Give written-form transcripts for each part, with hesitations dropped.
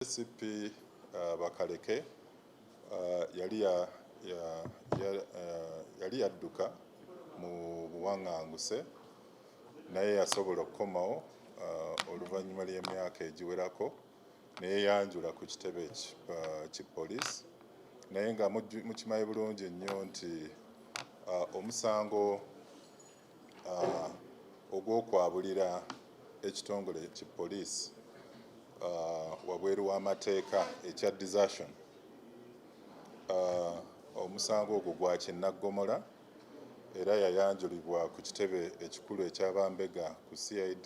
Poliisi Bakaleke yali yadduka mu buwaŋŋanguse naye yasobola okukomawo oluvannyuma ly'emyaka egiwerako ne yeeyanjula ku kitebe ki poliisi, naye nga mukimanyi bulungi nnyo nti omusango ogw'okwabulira ekitongole ki poliisi wabweru w'amateeka ekya desertion, omusango ogwo gwa kinnaggomola era yayanjulibwa ku kitebe ekikulu eky'Abambega ku CID,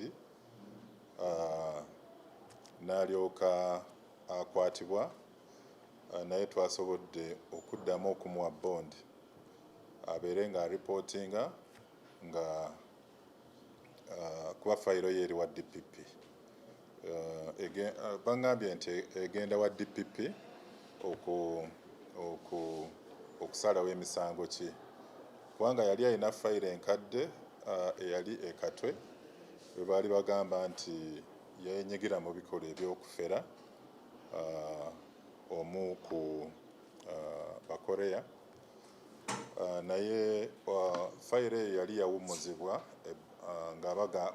n'alyoka akwatibwa, naye twasobodde okuddamu okumuwa bondi abeere ng'aripootinga nga kuba fayiro ye eri wa DPP. Baŋŋambye nti egenda wa DPP okusalawo emisango ki, kubanga yali alina fayiro enkadde eyali ekatwe bwe baali bagamba nti yeenyigira mu bikolwa eby'okufera omu ku Bakoreya, naye fayiro eyo yali yawummuzibwa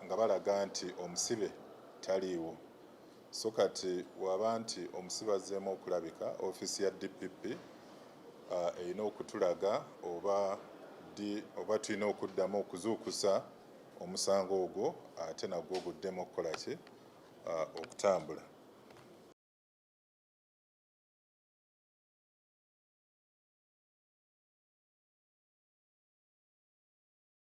nga balaga nti omusibe taliiwo. So kati waba nti omusibe azzeemu okulabika, ofiisi ya DPP erina okutulaga oba tulina okuddamu okuzuukusa omusango ogwo ate nagwo guddemu okukola ki, okutambula.